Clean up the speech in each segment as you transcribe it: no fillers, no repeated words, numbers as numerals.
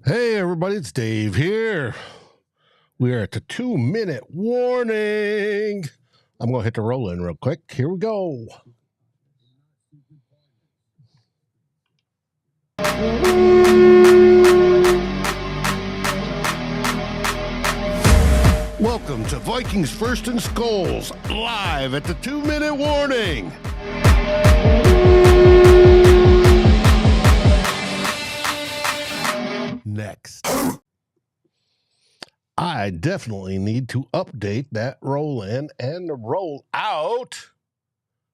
Hey, everybody, it's Dave here. We are at the 2-minute warning. I'm going to hit the roll in real quick. Here we go. Welcome to Vikings First and SKOLs, live at the 2-minute warning. Next. I definitely need to update that roll in and the roll out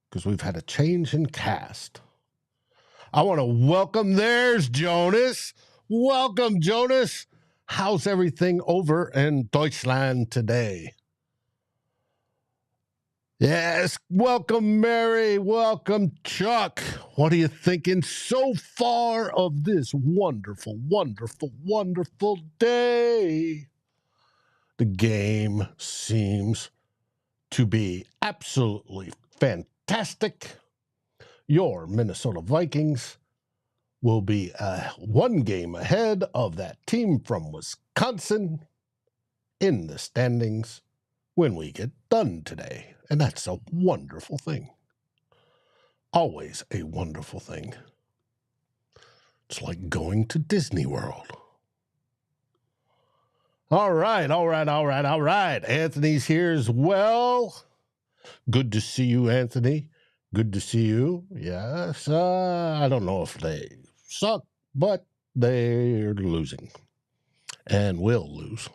because we've had a change in cast. I want to welcome, there's Jonas. Welcome, Jonas. How's everything over in Deutschland today? Yes, welcome, Mary. Welcome, Chuck. What are you thinking so far of this wonderful, wonderful, wonderful day? The game seems to be absolutely fantastic. Your Minnesota Vikings will be one game ahead of that team from Wisconsin in the standings when we get done today. And that's a wonderful thing. Always a wonderful thing. It's like going to Disney World. All right. Anthony's here as well. Good to see you, Anthony. Good to see you. Yes, I don't know if they suck, but they're losing and will lose.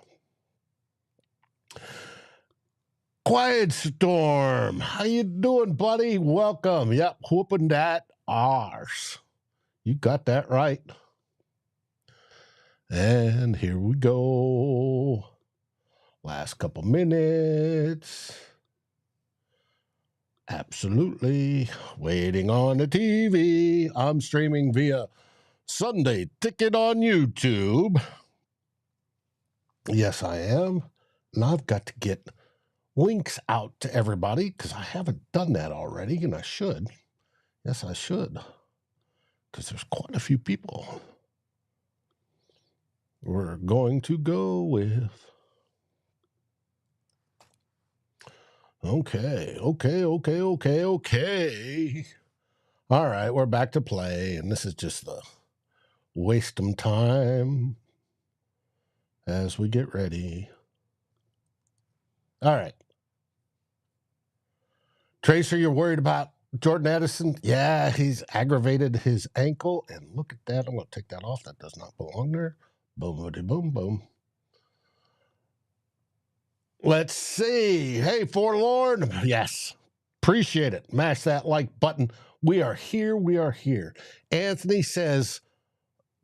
Quiet Storm, how you doing, buddy? Welcome. Yep, whooping that arse. You got that right. And here we go. Last couple minutes. Absolutely. Waiting on the TV. I'm streaming via Sunday Ticket on YouTube. Yes, I am. And I've got to get links out to everybody because I haven't done that already, and I should. Yes, I should. Because there's quite a few people we're going to go with. Okay. All right, we're back to play, and this is just the waste of time as we get ready. All right. Tracer, you're worried about Jordan Addison? Yeah, he's aggravated his ankle, and look at that. I'm going to take that off. That does not belong there. Boom, boom, boom. Let's see. Hey, Forlorn. Yes. Appreciate it. Mash that like button. We are here. Anthony says,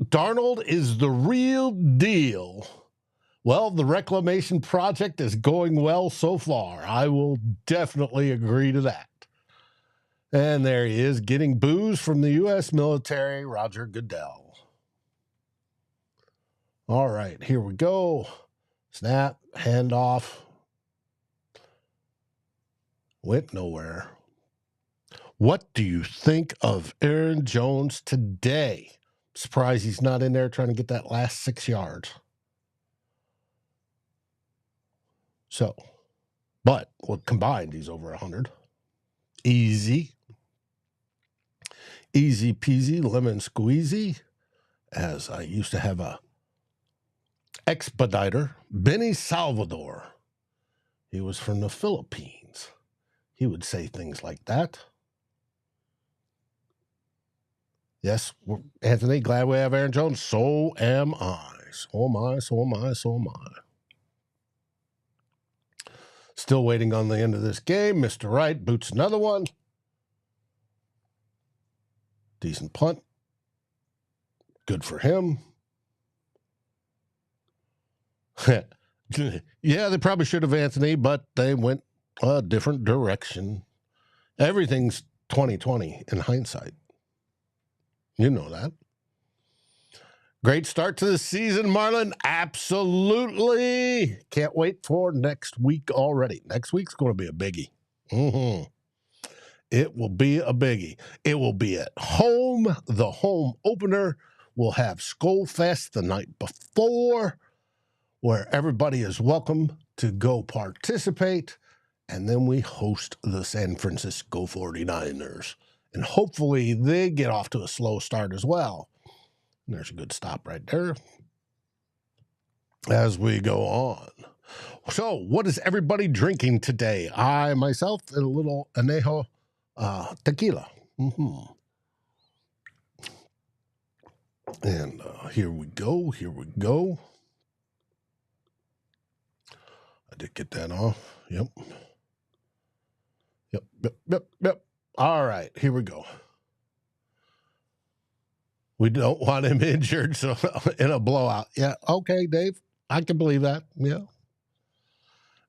Darnold is the real deal. Well, the reclamation project is going well so far. I will definitely agree to that. And there he is, getting boos from the U.S. military, Roger Goodell. All right, here we go. Snap, handoff. Went nowhere. What do you think of Aaron Jones today? Surprised he's not in there trying to get that last 6 yards. So, but with combined, he's over 100. Easy peasy, lemon squeezy. As I used to have a expediter, Benny Salvador. He was from the Philippines. He would say things like that. Yes, Anthony, glad we have Aaron Jones. So am I. So am I. Still waiting on the end of this game. Mr. Wright boots another one. Decent punt. Good for him. Yeah, they probably should have, Anthony, but they went a different direction. Everything's 2020 in hindsight. You know that. Great start to the season, Marlon. Absolutely. Can't wait for next week already. Next week's going to be a biggie. It will be a biggie. It will be at home, the home opener We'll have SKOL Fest the night before, where everybody is welcome to go participate. And then we host the San Francisco 49ers. And hopefully they get off to a slow start as well. And there's a good stop right there as we go on. So what is everybody drinking today? I, myself, and a little anejo tequila. And here we go. I did get that off. Yep. All right, here we go. We don't want him injured, so in a blowout. Yeah, okay, Dave. I can believe that. Yeah.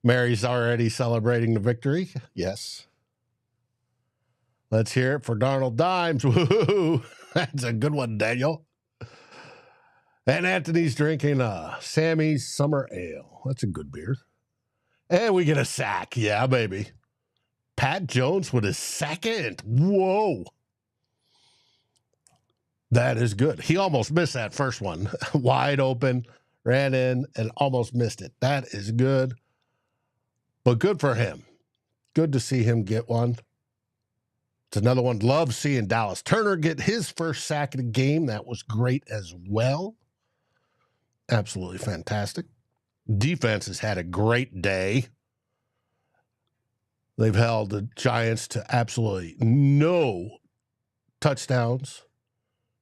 Mary's already celebrating the victory. Yes. Let's hear it for Darnold Dimes. Woo-hoo. That's a good one, Daniel. And Anthony's drinking Sammy's Summer Ale. That's a good beer. And we get a sack. Yeah, baby. Pat Jones with his second. Whoa. That is good. He almost missed that first one. Wide open, ran in, and almost missed it. That is good. But good for him. Good to see him get one. It's another one. Love seeing Dallas Turner get his first sack of the game. That was great as well. Absolutely fantastic. Defense has had a great day. They've held the Giants to absolutely no touchdowns,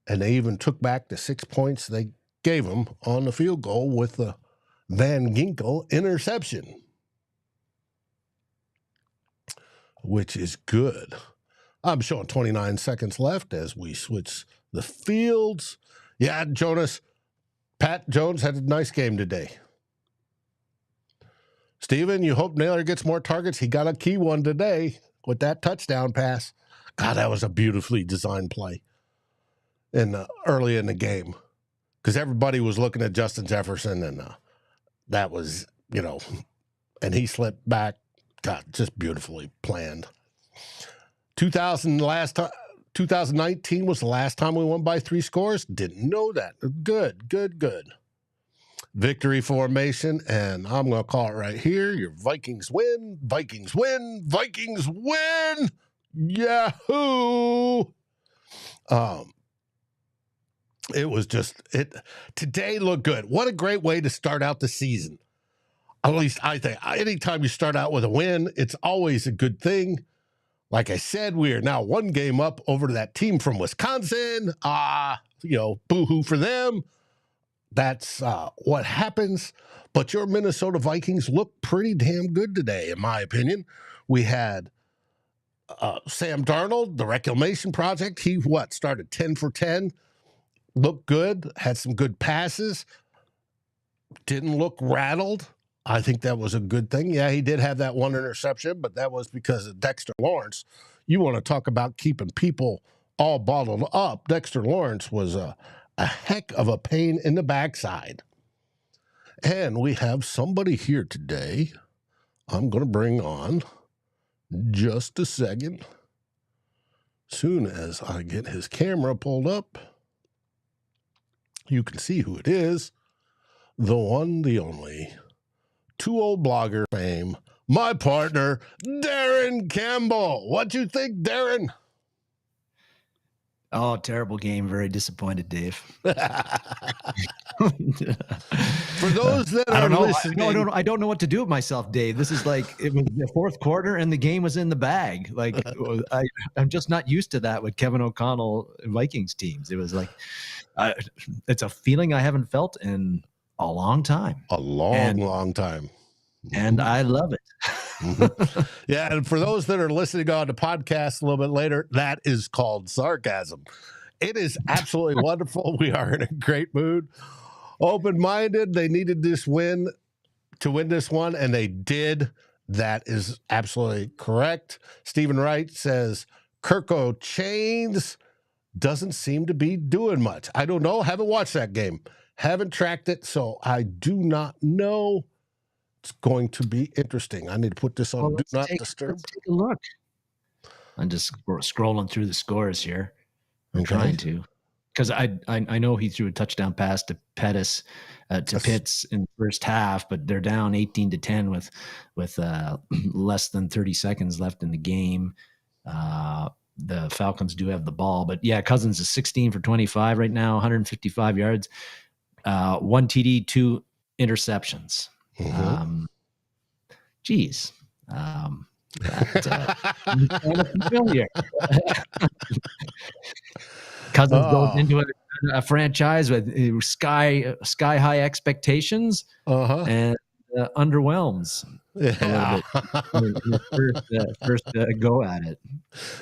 and they even took back the 6 points they gave them on the field goal with the Van Ginkel interception, which is good. I'm showing 29 seconds left as we switch the fields. Yeah, Jonas, Pat Jones had a nice game today. Steven, you hope Naylor gets more targets. He got a key one today with that touchdown pass. God, that was a beautifully designed play early in the game, because everybody was looking at Justin Jefferson, and that was, and he slipped back. God, just beautifully planned. 2019 was the last time we won by 3 scores. Didn't know that. Good. Victory formation, and I'm going to call it right here. Your Vikings win. Vikings win. Vikings win. Yahoo! It was today looked good. What a great way to start out the season. At least I think. Anytime you start out with a win, it's always a good thing. Like I said, we are now 1 game up over that team from Wisconsin. Boo-hoo for them. That's what happens. But your Minnesota Vikings look pretty damn good today, in my opinion. We had Sam Darnold, the Reclamation Project. He started 10 for 10. Looked good. Had some good passes. Didn't look rattled. I think that was a good thing. Yeah, he did have that one interception, but that was because of Dexter Lawrence. You want to talk about keeping people all bottled up. Dexter Lawrence was a heck of a pain in the backside. And we have somebody here today I'm going to bring on just a second. Soon as I get his camera pulled up, you can see who it is. The one, the only, 2 old blogger fame, my partner, Darren Campbell. What you think, Darren? Oh, terrible game. Very disappointed, Dave. For those that are listening. I don't know what to do with myself, Dave. This is like, it was the 4th quarter and the game was in the bag. Like, I'm just not used to that with Kevin O'Connell Vikings teams. It was like, it's a feeling I haven't felt in a long time. A long time. And I love it. Mm-hmm. Yeah, and for those that are listening on the podcast a little bit later, that is called sarcasm. It is absolutely wonderful. We are in a great mood. Open-minded. They needed this win to win this one, and they did. That is absolutely correct. Stephen Wright says, Kirko Chains doesn't seem to be doing much. I don't know. Haven't watched that game. Haven't tracked it, so I do not know. It's going to be interesting. I need to put this on Do Not Disturb. Let's take a look. I'm just scrolling through the scores here. I'm trying to. because I know he threw a touchdown pass to Pettis to Pitts in the first half, but they're down 18-10 with less than 30 seconds left in the game. The Falcons do have the ball, but yeah, Cousins is 16 for 25 right now, 155 yards, 1 TD, 2 interceptions. Geez. Familiar. Cousins goes into a franchise with sky high expectations and underwhelms a little bit. His first go at it.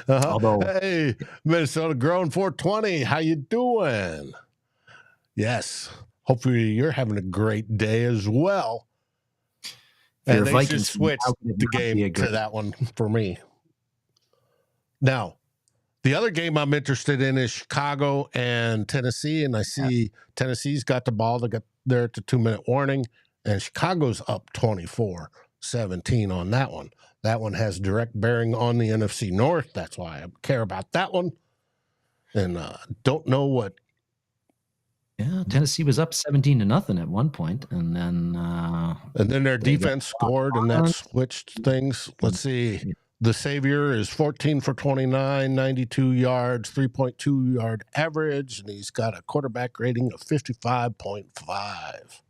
Although, hey, Minnesota Grown 420, how you doing? Yes, hopefully you're having a great day as well. And they just switched the game to that one for me. Now, the other game I'm interested in is Chicago and Tennessee, and I see Tennessee's got the ball. They got there at the 2-minute warning, and Chicago's up 24-17 on that one. That one has direct bearing on the NFC North. That's why I care about that one. And don't know what. Yeah, Tennessee was up 17-0 at one point, and then their defense scored, and that switched things. Let's see. The Savior is 14 for 29, 92 yards, 3.2 yard average, and he's got a quarterback rating of 55.5.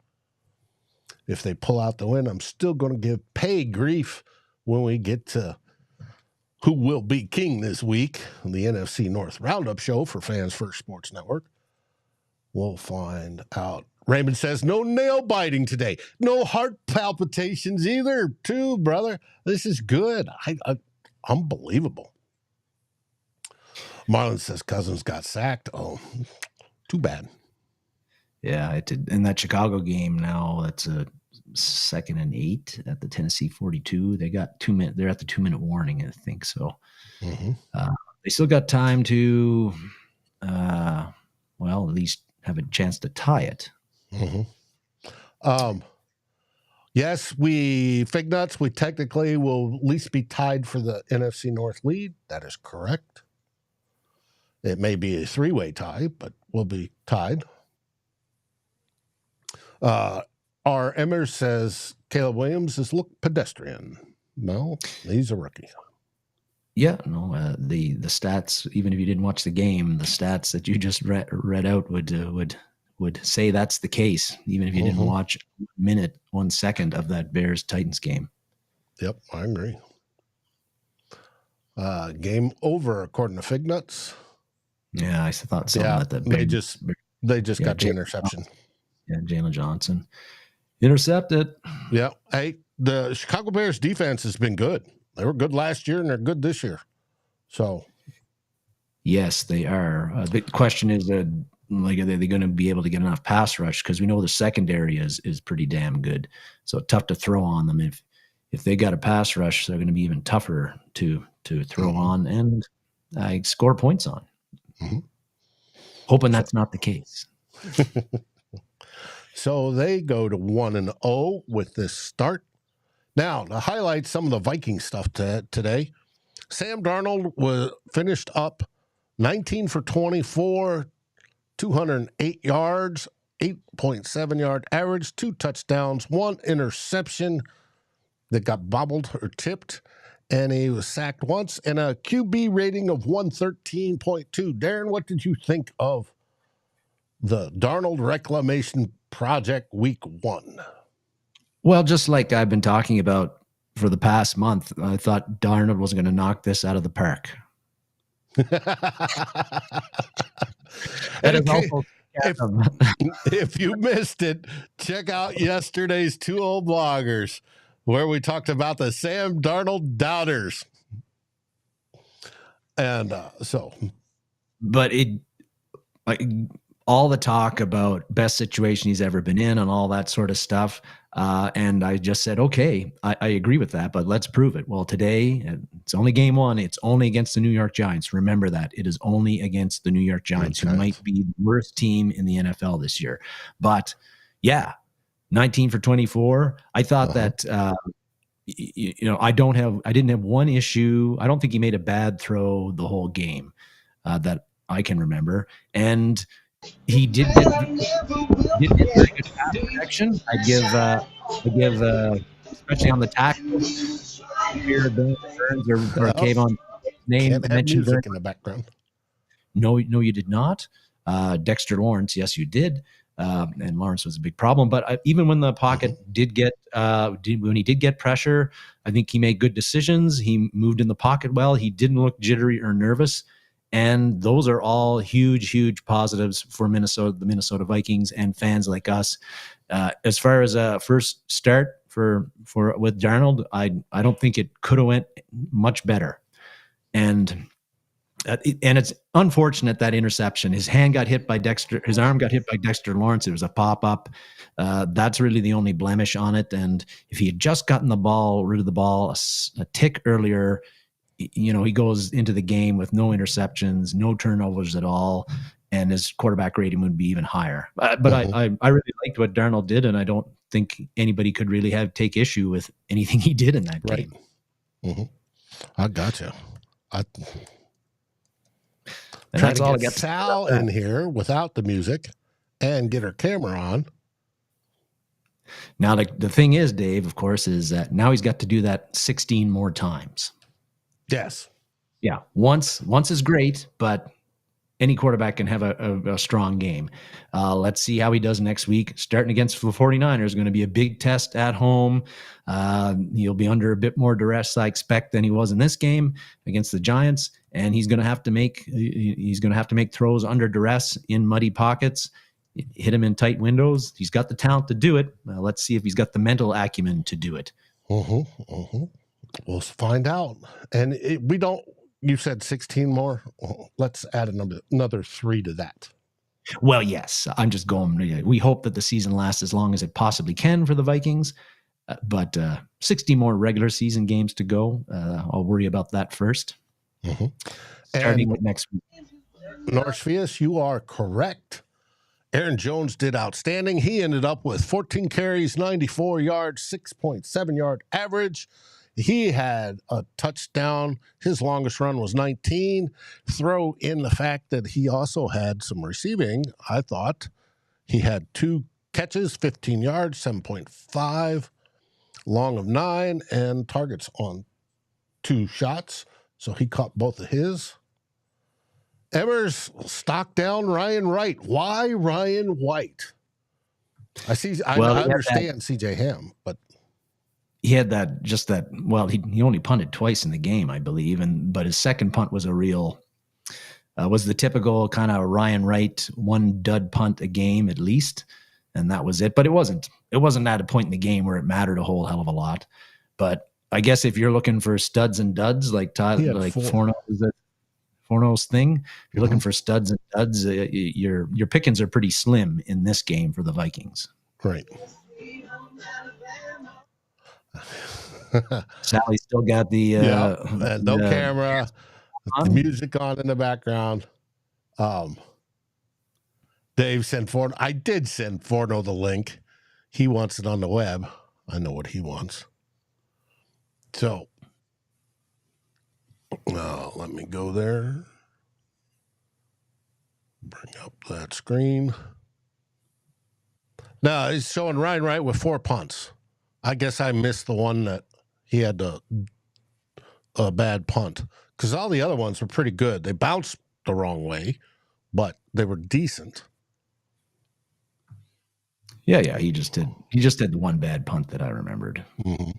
If they pull out the win, I'm still going to give Pay grief when we get to who will be king this week, the NFC North Roundup show for Fans First Sports Network. We'll find out. Raymond says, no nail biting today. No heart palpitations either, too, brother. This is good. Unbelievable. Marlon says Cousins got sacked. Oh, too bad. Yeah, it did. In that Chicago game now, that's a 2nd and 8 at the Tennessee 42. They got 2 minutes. They're at the 2-minute warning, I think. So they still got time to, at least have a chance to tie it. Yes, Fig Nuts, we technically will at least be tied for the NFC North lead. That is correct. It may be a 3-way tie, but we'll be tied. R. Emmer says Caleb Williams has looked pedestrian. No, he's a rookie. Yeah, no, the stats, even if you didn't watch the game, the stats that you just read out would say that's the case, even if you didn't watch 1 second of that Bears-Titans game. Yep, I agree. Game over, according to Fig Nuts. Yeah, I thought so. Yeah, they just got the interception. Yeah, Jalen Johnson intercepted. Yeah, hey, the Chicago Bears defense has been good. They were good last year, and they're good this year. So, yes, they are. The question is, are they going to be able to get enough pass rush? Because we know the secondary is pretty damn good. So tough to throw on them. If they got a pass rush, they're going to be even tougher to throw on and score points on. Hoping that's not the case. So they go to 1-0 with this start. Now, to highlight some of the Viking stuff today, Sam Darnold was finished up 19 for 24, 208 yards, 8.7 yard average, 2 touchdowns, 1 interception that got bobbled or tipped, and he was sacked once, and a QB rating of 113.2. Darren, what did you think of the Darnold Reclamation Project Week 1? Well, just like I've been talking about for the past month, I thought Darnold was going to knock this out of the park. If you missed it, check out yesterday's Two Old Bloggers, where we talked about the Sam Darnold doubters. And but all the talk about best situation he's ever been in and all that sort of stuff. And I just said, okay, I agree with that, but let's prove it. Well, today, it's only game 1. It's only against the New York Giants. Remember that. It is only against the New York Giants, who might be the worst team in the NFL this year. But, yeah, 19 for 24. I thought that, I didn't have one issue. I don't think he made a bad throw the whole game that I can remember. And he did get very good pass protection. Especially on the tackles, Burns or Oh, Kayvon name can't have mentioned during. music in the background. No, you did not. Dexter Lawrence, yes, you did. And Lawrence was a big problem. But even when the pocket when he did get pressure, I think he made good decisions. He moved in the pocket well. He didn't look jittery or nervous. And those are all huge, huge positives for the Minnesota Vikings and fans like us. As far as a first start with Darnold, I don't think it could have went much better. And it's unfortunate that interception. His arm got hit by Dexter Lawrence. It was a pop-up. That's really the only blemish on it. And if he had just gotten rid of the ball a tick earlier, he goes into the game with no interceptions, no turnovers at all, and his quarterback rating would be even higher. But I really liked what Darnold did, and I don't think anybody could really take issue with anything he did in that game. Mm-hmm. I gotcha. And trying that's to all get I got Sal in here without the music and get her camera on. Now, the thing is, Dave, of course, is that now he's got to do that 16 more times. Yes. Yeah. Once is great, but any quarterback can have a strong game. Let's see how he does next week. Starting against the 49ers is going to be a big test at home. He'll be under a bit more duress, I expect, than he was in this game against the Giants. And he's going to have to make throws under duress in muddy pockets, hit him in tight windows. He's got the talent to do it. Let's see if he's got the mental acumen to do it. We'll find out. And you said 16 more. Let's add another 3 to that. Well, yes, I'm just going. We hope that the season lasts as long as it possibly can for the Vikings, but 60 more regular season games to go. I'll worry about that first. Starting with next week. Northfius, you are correct. Aaron Jones did outstanding. He ended up with 14 carries, 94 yards, 6.7 yard average. He had a touchdown. His longest run was 19. Throw in the fact that he also had some receiving. I thought he had 2 catches, 15 yards, 7.5, long of 9, and targets on 2 shots. So he caught both of his. Evers stock down Ryan Wright. Why Ryan White? I understand CJ Ham, but he had he only punted twice in the game, I believe, but his second punt was was the typical kind of Ryan Wright, 1 dud punt a game at least, and that was it. But it wasn't at a point in the game where it mattered a whole hell of a lot. But I guess if you're looking for studs and duds, like Forno's thing, if you're looking for studs and duds, your pickings are pretty slim in this game for the Vikings. Right. Sally's still got the camera, the music on in the background. Dave sent Forno. I did send Forno the link. He wants it on the web. I know what he wants. So, let me go there. Bring up that screen. Now, he's showing Ryan Wright with 4 punts. I guess I missed the one that he had a bad punt, because all the other ones were pretty good. They bounced the wrong way, but they were decent. Yeah. He just did the one bad punt that I remembered. Again,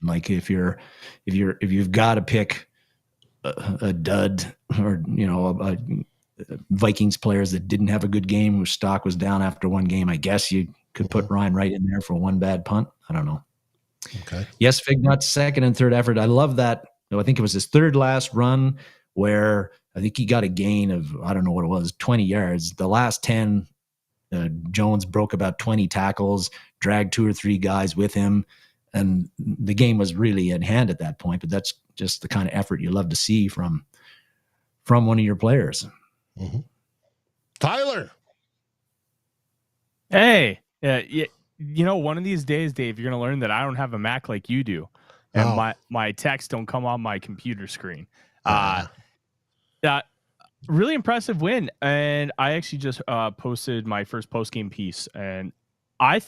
like if you've got to pick a dud or a Vikings players that didn't have a good game, whose stock was down after one game, I guess you could put Ryan Wright in there for 1 bad punt. I don't know. Okay. Yes, Fignut's second and third effort. I love that. I think it was his third last run where I think he got a gain of, I don't know what it was, 20 yards. The last 10, Jones broke about 20 tackles, dragged 2 or 3 guys with him, and the game was really at hand at that point. But that's just the kind of effort you love to see from one of your players. Tyler. Hey, one of these days, Dave, you're going to learn that I don't have a Mac like you do. And my texts don't come on my computer screen. really impressive win. And I actually just posted my first post-game piece, and I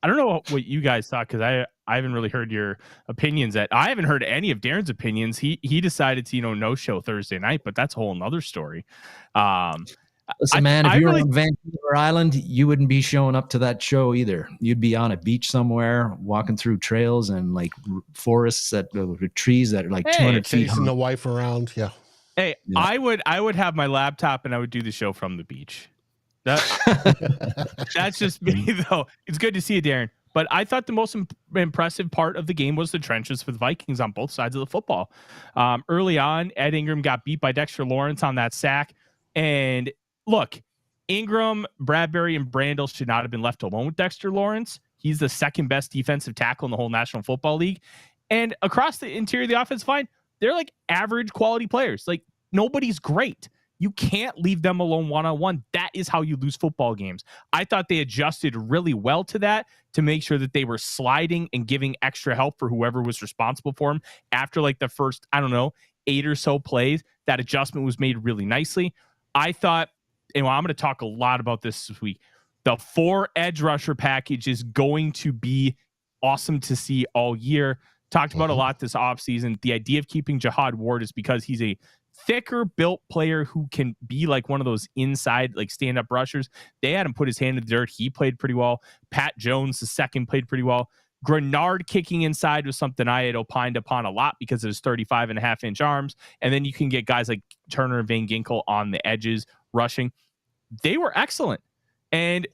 don't know what you guys thought, because I haven't really heard your opinions. I haven't heard any of Darren's opinions. He decided to no show Thursday night, but that's a whole nother story. Listen, man, if you were on Vancouver Island, you wouldn't be showing up to that show either. You'd be on a beach somewhere, walking through trails and like forests that trees that are like 200 feet high. Chasing the wife around. Yeah. Hey, yeah. I would have my laptop and I would do the show from the beach. That's just me, though. It's good to see you, Darren. But I thought the most impressive part of the game was the trenches for the Vikings on both sides of the football. Early on, Ed Ingram got beat by Dexter Lawrence on that sack. And look, Ingram, Bradbury, and Brandel should not have been left alone with Dexter Lawrence. He's the second best defensive tackle in the whole National Football League. And across the interior of the offensive line, they're like average quality players. Like, nobody's great. You can't leave them alone one-on-one. That is how you lose football games. I thought they adjusted really well to that to make sure that they were sliding and giving extra help for whoever was responsible for them. After like the first, 8 or so plays, that adjustment was made really nicely. I thought, and I'm going to talk a lot about this week, the 4 edge rusher package is going to be awesome to see all year. Talked about a lot this offseason. The idea of keeping Jihad Ward is because he's a thicker built player who can be like one of those inside, like stand-up rushers. They had him put his hand in the dirt. He played pretty well. Pat Jones, the second, played pretty well. Grenard kicking inside was something I had opined upon a lot because of his 35.5-inch arms. And then you can get guys like Turner and Van Ginkel on the edges rushing. They were excellent. And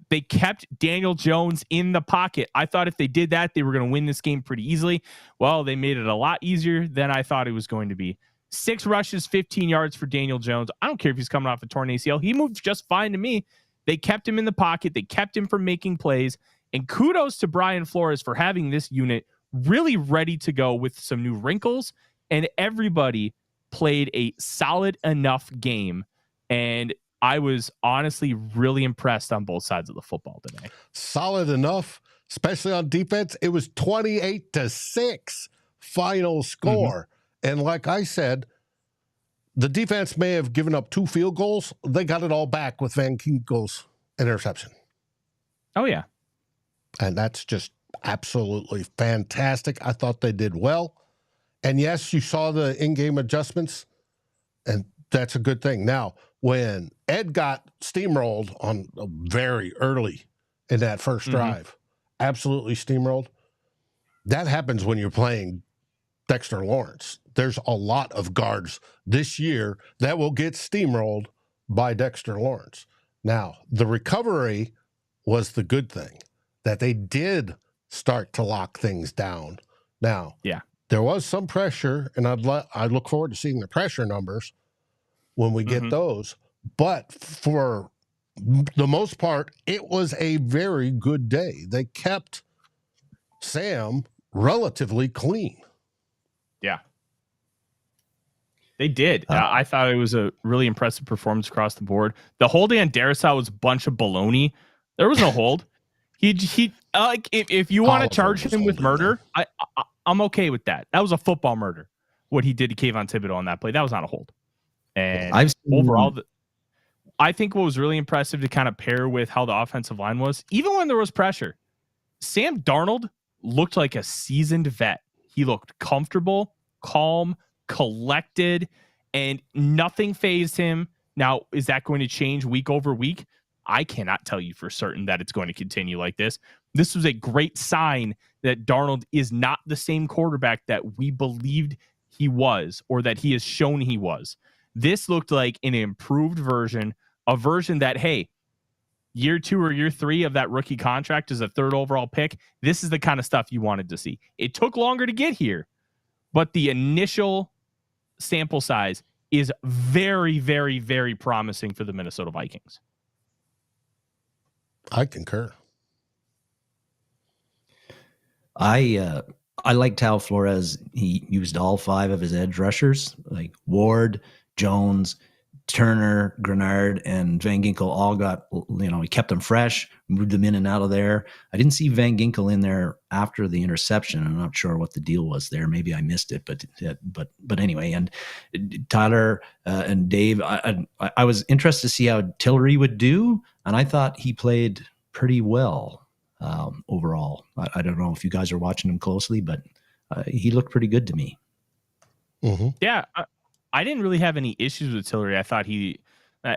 they kept Daniel Jones in the pocket. I thought if they did that, they were going to win this game pretty easily. Well, they made it a lot easier than I thought it was going to be. 6 rushes, 15 yards for Daniel Jones. I don't care if he's coming off a torn ACL. He moved just fine to me. They kept him in the pocket. They kept him from making plays. And kudos to Brian Flores for having this unit really ready to go with some new wrinkles. And everybody played a solid enough game. And I was honestly really impressed on both sides of the football today. Solid enough, especially on defense. It was 28-6 final score. And like I said, the defense may have given up 2 field goals. They got it all back with Van Ginkel's interception. Oh, yeah. And that's just absolutely fantastic. I thought they did well. And yes, you saw the in-game adjustments, and that's a good thing. Now, when Ed got steamrolled on very early in that first drive, absolutely steamrolled, that happens when you're playing Dexter Lawrence. There's a lot of guards this year that will get steamrolled by Dexter Lawrence. Now, the recovery was the good thing, that they did start to lock things down. Now, there was some pressure, and I look forward to seeing the pressure numbers when we get those. But for the most part, it was a very good day. They kept Sam relatively clean. Yeah. They did. I thought it was a really impressive performance across the board. The holding on Darrisaw was a bunch of baloney. There was no hold. He like if you want to charge him with murder, I'm okay with that. That was a football murder. What he did to Kayvon Thibodeau on that play, that was not a hold. And overall, I think what was really impressive to kind of pair with how the offensive line was, even when there was pressure, Sam Darnold looked like a seasoned vet. He looked comfortable, calm, collected, and nothing fazed him. Now, is that going to change week over week? I cannot tell you for certain that it's going to continue like this. This was a great sign that Darnold is not the same quarterback that we believed he was, or that he has shown he was. This looked like an improved version, a version that, hey, year 2 or year 3 of that rookie contract as a 3rd overall pick, this is the kind of stuff you wanted to see. It took longer to get here, but the initial sample size is very, very, very promising for the Minnesota Vikings. I concur. I liked how Flores, he used all 5 of his edge rushers, like Ward, Jones, Turner, Grenard, and Van Ginkel all got, he kept them fresh, moved them in and out of there. I didn't see Van Ginkel in there after the interception. I'm not sure what the deal was there. Maybe I missed it, but anyway. And Tyler and Dave, I was interested to see how Tillery would do, and I thought he played pretty well overall. I don't know if you guys are watching him closely, but he looked pretty good to me. Mm-hmm. Yeah. I didn't really have any issues with Tillery. I thought he,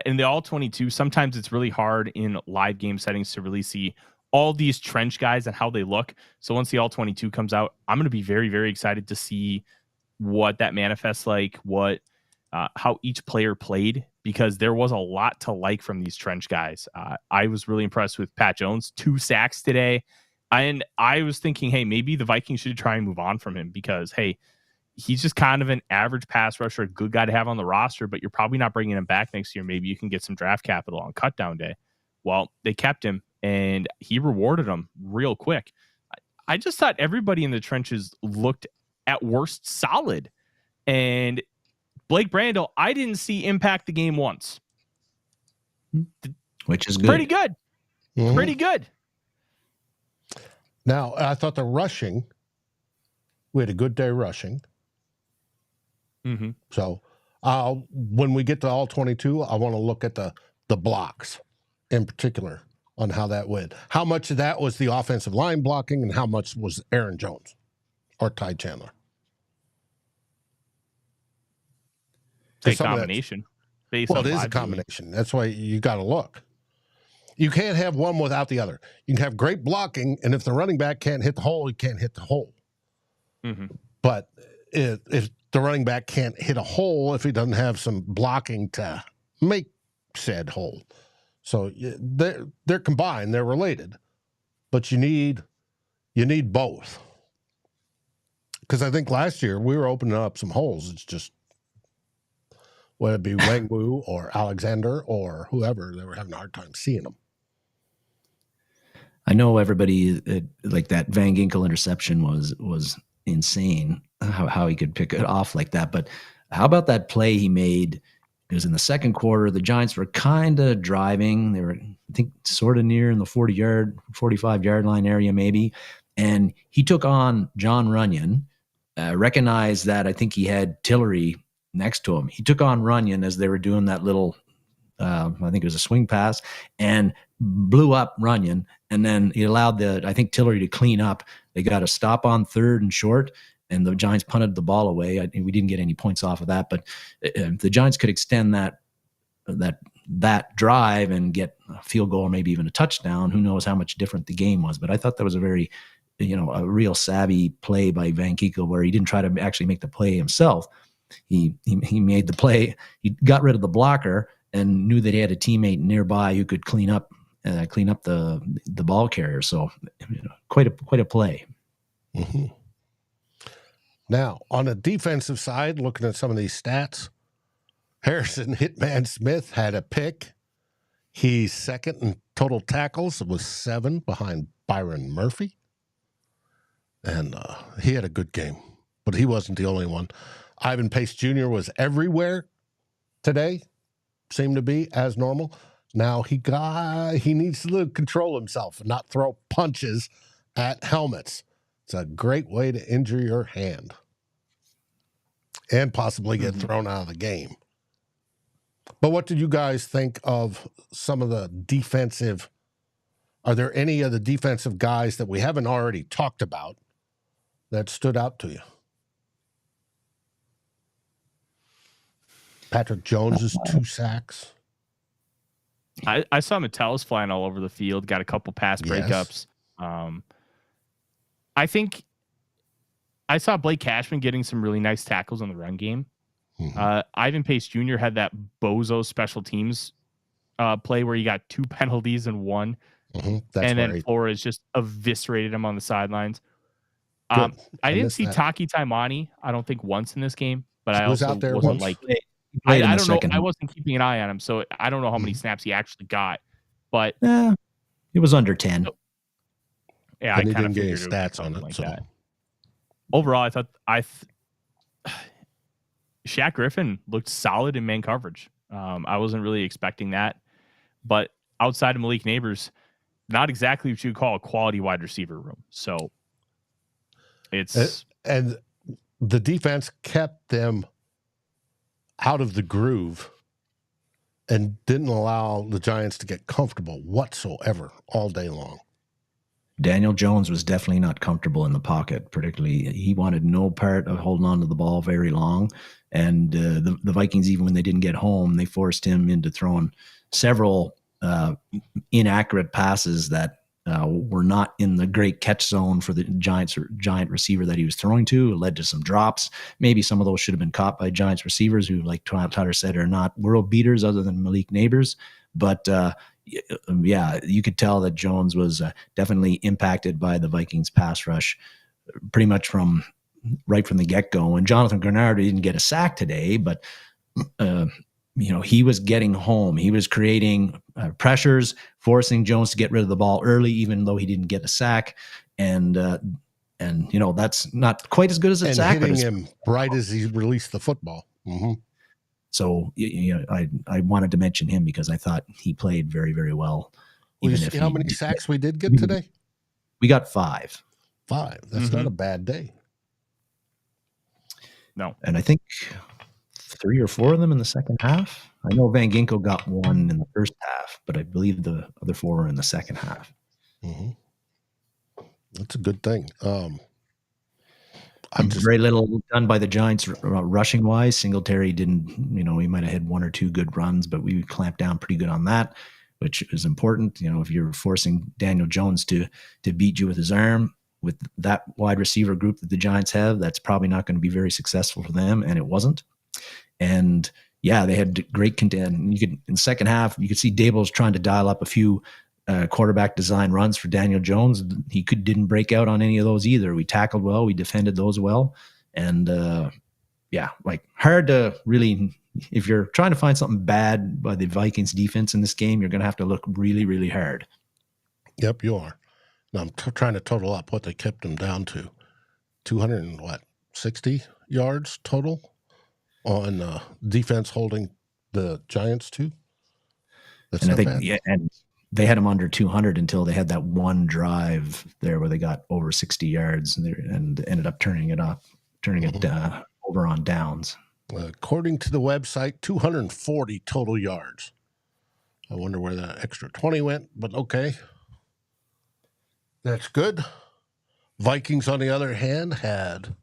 in the all-22, sometimes it's really hard in live game settings to really see all these trench guys and how they look. So once the all-22 comes out, I'm going to be very, very excited to see what that manifests like, how each player played, because there was a lot to like from these trench guys. I was really impressed with Pat Jones, 2 sacks today. And I was thinking, hey, maybe the Vikings should try and move on from him because, hey, he's just kind of an average pass rusher, a good guy to have on the roster, but you're probably not bringing him back next year. Maybe you can get some draft capital on cut down day. Well, they kept him and he rewarded them real quick. I just thought everybody in the trenches looked at worst solid. And Blake Brandel, I didn't see impact the game once. Which is good. Pretty good. Mm-hmm. Pretty good. Now, I thought the rushing, we had a good day rushing. Mm-hmm. So when we get to all 22, I want to look at the blocks in particular on how that went. How much of that was the offensive line blocking and how much was Aaron Jones or Ty Chandler? It's a combination. Well, it is a combination. That's why you got to look. You can't have one without the other. You can have great blocking, and if the running back can't hit the hole, he can't hit the hole. Mm-hmm. But if the running back can't hit a hole, if he doesn't have some blocking to make said hole. So they're combined, they're related, but you need both. Because I think last year we were opening up some holes. It's just whether it be Wangwu or Alexander or whoever, they were having a hard time seeing them. I know everybody like that Van Ginkel interception was insane how he could pick it off like that. But how about that play he made? It was in the second quarter. The Giants were kind of driving. They were, I think, sort of near in the 45-yard line area maybe. And he took on John Runyon, recognized that I think he had Tillery next to him. He took on Runyon as they were doing that little, I think it was a swing pass, and blew up Runyon. And then he allowed Tillery to clean up. They got a stop on 3rd and short, and the Giants punted the ball away. We didn't get any points off of that, but the Giants could extend that drive and get a field goal or maybe even a touchdown. Who knows how much different the game was? But I thought that was a very, a real savvy play by Van Ginkel, where he didn't try to actually make the play himself. He made the play. He got rid of the blocker and knew that he had a teammate nearby who could clean up the ball carrier. So quite a play. Mm-hmm. Now, on the defensive side, looking at some of these stats, Harrison Hitman Smith had a pick. He's second in total tackles with 7 behind Byron Murphy. And he had a good game, but he wasn't the only one. Ivan Pace Jr. was everywhere today, seemed to be as normal. Now he needs to control himself and not throw punches at helmets. It's a great way to injure your hand and possibly get thrown out of the game. But what did you guys think of some of the defensive? Are there any of the defensive guys that we haven't already talked about that stood out to you? Patrick Jones's 2 sacks. I saw Metellus flying all over the field, got a couple pass breakups. I think I saw Blake Cashman getting some really nice tackles on the run game. Mm-hmm. Ivan Pace Jr. had that bozo special teams play where he got 2 penalties in 1. Mm-hmm. And then Flores just eviscerated him on the sidelines. I didn't see Taki Taimani, I don't think, once in this game, but I also wasn't like... I don't know. I wasn't keeping an eye on him, so I don't know how many snaps he actually got. But it was under 10. Yeah, I kind of figured stats on it. Like that. Overall, I thought Shaq Griffin looked solid in man coverage. I wasn't really expecting that. But outside of Malik Neighbors, not exactly what you would call a quality wide receiver room. So it's... And the defense kept them out of the groove and didn't allow the Giants to get comfortable whatsoever all day long. Daniel Jones was definitely not comfortable in the pocket, particularly. He wanted no part of holding on to the ball very long. And the Vikings, even when they didn't get home, they forced him into throwing several inaccurate passes that were not in the great catch zone for the giant receiver that he was throwing to. It led to some drops. Maybe some of those should have been caught by Giants receivers who, like Tyler said, are not world beaters other than Malik Neighbors. But yeah, you could tell that Jones was definitely impacted by the Vikings pass rush pretty much right from the get-go. And Jonathan Grenard didn't get a sack today, but he was getting home. He was creating pressures, forcing Jones to get rid of the ball early, even though he didn't get a sack. And that's not quite as good as a sack. Hitting him right as he released the football. Mm-hmm. So I wanted to mention him because I thought he played very, very well. Well, you see how many sacks we did get today? We got 5. 5. That's not a bad day. No. And I think 3 or 4 of them in the second half. I know Van Ginkel got 1 in the first half, but I believe the other 4 were in the second half. Mm-hmm. That's a good thing. Very little done by the Giants rushing wise. Singletary didn't, he might have had 1 or 2 good runs, but we clamped down pretty good on that, which is important. If you're forcing Daniel Jones to beat you with his arm, with that wide receiver group that the Giants have, that's probably not going to be very successful for them, and it wasn't. And yeah, they had great content. In the second half, you could see Daboll's trying to dial up a few quarterback design runs for Daniel Jones. He didn't break out on any of those either. We tackled well, we defended those well, and hard to really. If you're trying to find something bad by the Vikings defense in this game, you're going to have to look really, really hard. Yep, you are. Now I'm trying to total up what they kept them down to. 260 yards total on defense holding the Giants to. That's not bad. Yeah, and they had them under 200 until they had that one drive there where they got over 60 yards and ended up turning it over on downs. According to the website, 240 total yards. I wonder where that extra 20 went, but okay. That's good. Vikings, on the other hand, had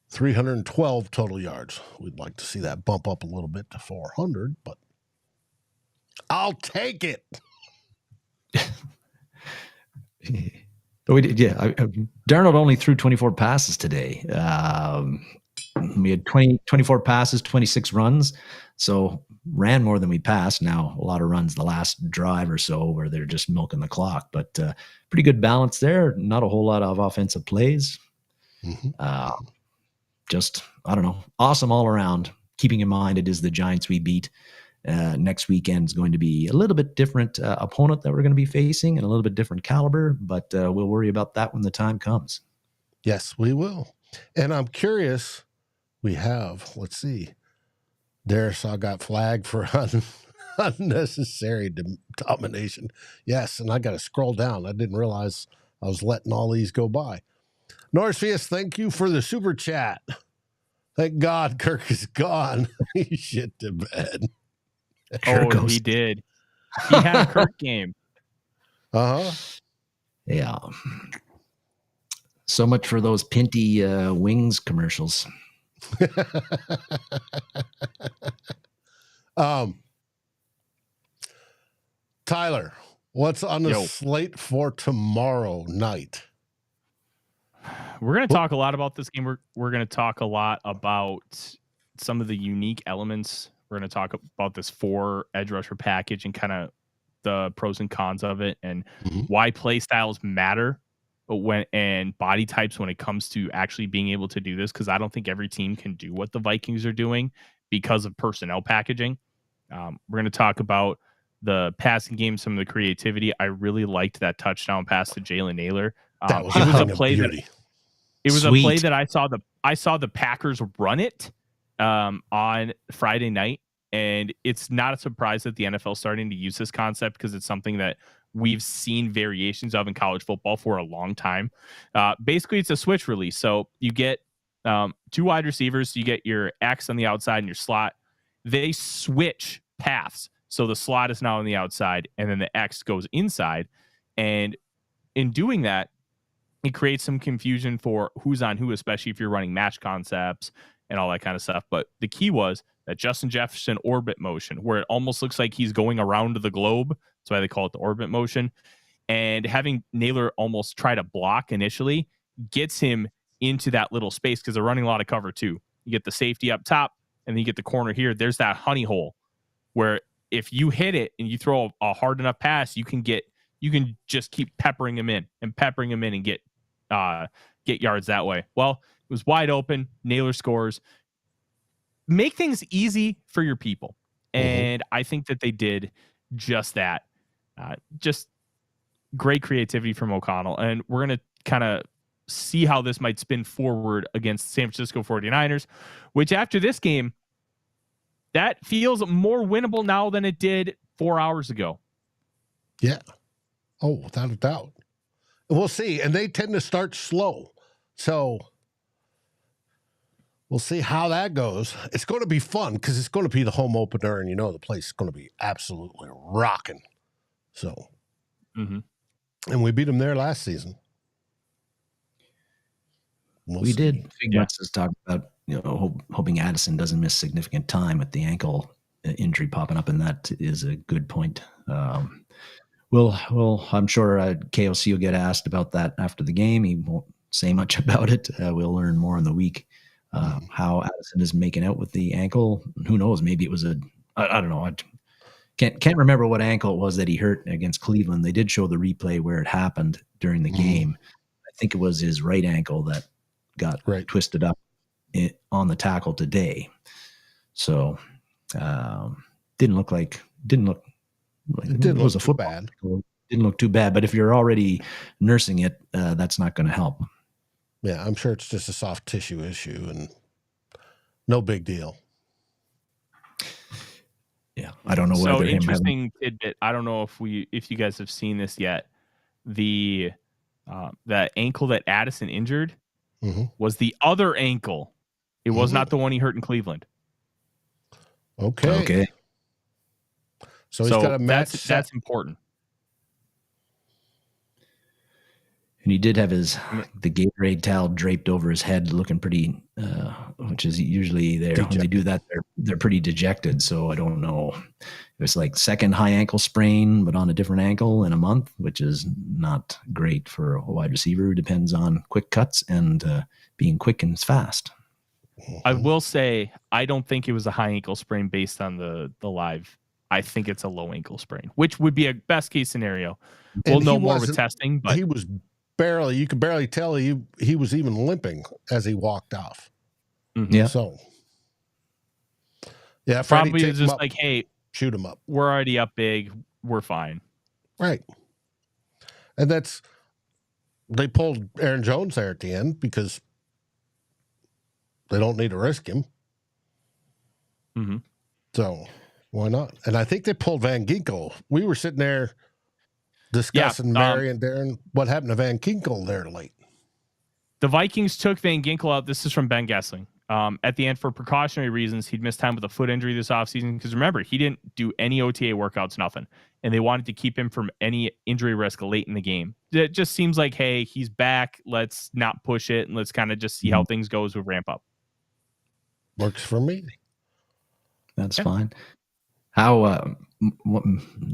312 total yards. We'd like to see that bump up a little bit to 400, but I'll take it. But we did, yeah. Darnold only threw 24 passes today. We had 24 passes, 26 runs. So ran more than we passed. Now a lot of runs the last drive or so where they're just milking the clock. But pretty good balance there. Not a whole lot of offensive plays. Mm-hmm. Just, I don't know, awesome all around. Keeping in mind it is the Giants we beat. Next weekend is going to be a little bit different opponent that we're going to be facing and a little bit different caliber, but we'll worry about that when the time comes. Yes, we will. And I'm curious, we have, let's see, Darisaw got flagged for unnecessary domination. Yes, and I got to scroll down. I didn't realize I was letting all these go by. Norfius, thank you for the super chat. Thank God Kirk is gone. He shit to bed. Oh, he did. He had a Kirk game. Uh-huh. Yeah. So much for those Pinty wings commercials. Tyler, what's on the slate for tomorrow night? We're going to talk a lot about this game. We're going to talk a lot about some of the unique elements. We're going to talk about this 4 edge rusher package and kind of the pros and cons of it and why play styles matter and body types when it comes to actually being able to do this. Because I don't think every team can do what the Vikings are doing because of personnel packaging. We're going to talk about the passing game, some of the creativity. I really liked that touchdown pass to Jalen Naylor. That was a play that I saw the Packers run it on Friday night, And it's not a surprise that the NFL is starting to use this concept because it's something that we've seen variations of in college football for a long time. Basically, it's a switch release. So you get two wide receivers. You get your X on the outside and your slot. They switch paths. So the slot is now on the outside, and then the X goes inside. And in doing that, it creates some confusion for who's on who, especially if you're running match concepts and all that kind of stuff. But the key was that Justin Jefferson orbit motion, where it almost looks like he's going around the globe. That's why they call it the orbit motion. And having Naylor almost try to block initially gets him into that little space because they're running a lot of cover too. You get the safety up top, and then you get the corner here. There's that honey hole where if you hit it and you throw a hard enough pass, you can just keep peppering him in and get yards that way. Well, it was wide open. Naylor scores. Make things easy for your people. And I think that they did just that. Just great creativity from O'Connell. And we're going to kind of see how this might spin forward against San Francisco 49ers, which after this game, that feels more winnable now than it did 4 hours ago. Yeah. Oh, without a doubt. We'll see. And they tend to start slow. So we'll see how that goes. It's going to be fun because it's going to be the home opener, and the place is going to be absolutely rocking. So, and we beat them there last season. We did. Fig Nuts has talked about hoping Addison doesn't miss significant time with the ankle injury popping up, and that is a good point. Well, I'm sure KOC will get asked about that after the game. He won't say much about it. We'll learn more in the week. How Addison is making out with the ankle. Who knows? Maybe it was I don't know. I can't remember what ankle it was that he hurt against Cleveland. They did show the replay where it happened during the game. I think it was his right ankle that got twisted up on the tackle today. So didn't look it was a football bad. Didn't look too bad, but if you're already nursing it, that's not going to help. Yeah, I'm sure it's just a soft tissue issue and no big deal. Yeah, I don't know so whether interesting tidbit. I don't know if you guys have seen this yet. The ankle that Addison injured was the other ankle. It was not the one he hurt in Cleveland. Okay. So he's got a match. That's important. And he did have the Gatorade towel draped over his head, looking pretty, which is usually when they do that, they're pretty dejected. So I don't know. It was like second high ankle sprain, but on a different ankle in a month, which is not great for a wide receiver who depends on quick cuts and being quick and fast. I will say, I don't think it was a high ankle sprain based on the live. I think it's a low ankle sprain, which would be a best case scenario. We'll know more with testing, but he was you could barely tell he was even limping as he walked off. Yeah. So, yeah, probably it's just like, hey, shoot him up. We're already up big. We're fine. Right. And they pulled Aaron Jones there at the end because they don't need to risk him. So why not? And I think they pulled Van Ginkel. We were sitting there discussing, Mary and Darren, what happened to Van Ginkel there late. The Vikings took Van Ginkel out. This is from Ben Gessling. At the end, for precautionary reasons, he'd missed time with a foot injury this offseason. Because remember, he didn't do any OTA workouts, nothing. And they wanted to keep him from any injury risk late in the game. It just seems like, hey, he's back. Let's not push it. And let's kind of just see how things go as we ramp up. Works for me. That's fine. How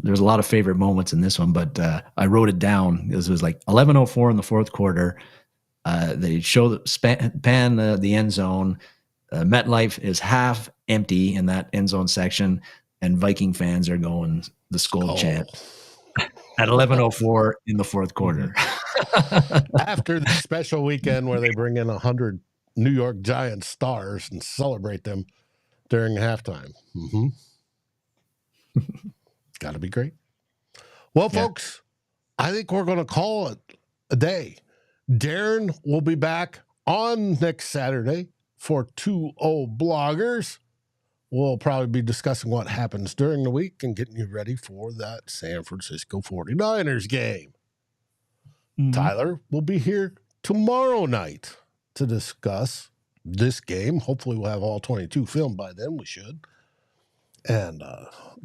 there's a lot of favorite moments in this one, but I wrote it down. It was like 11:04 in the fourth quarter. They show pan the end zone. MetLife is half empty in that end zone section, and Viking fans are going the SKOL chant at 11:04 in the fourth quarter. After the special weekend where they bring in 100 New York Giants stars and celebrate them during halftime. Got to be great. Well, folks, I think we're going to call it a day. Darren will be back on next Saturday for 2-0 Bloggers. we'll probably be discussing what happens during the week and getting you ready for that San Francisco 49ers game. Mhm. Tyler will be here tomorrow night to discuss this game. Hopefully we'll have all 22 filmed by then. We should. And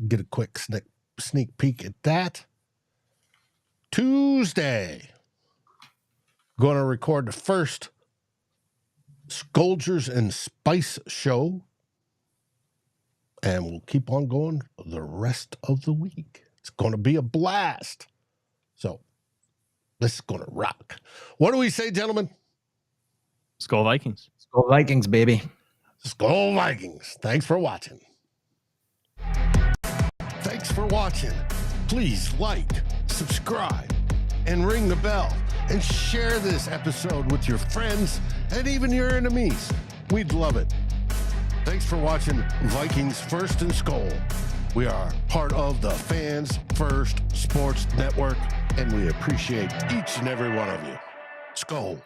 get a quick sneak peek at that. Tuesday, going to record the first Scolgers and Spice show. And we'll keep on going the rest of the week. It's going to be a blast. So this is going to rock. What do we say, gentlemen? SKOL Vikings. SKOL Vikings, baby. SKOL Vikings. Thanks for watching. Thanks for watching. Please like, subscribe, and ring the bell. And share this episode with your friends and even your enemies. We'd love it. Thanks for watching Vikings First and SKOL. We are part of the Fans First Sports Network, and we appreciate each and every one of you. SKOL.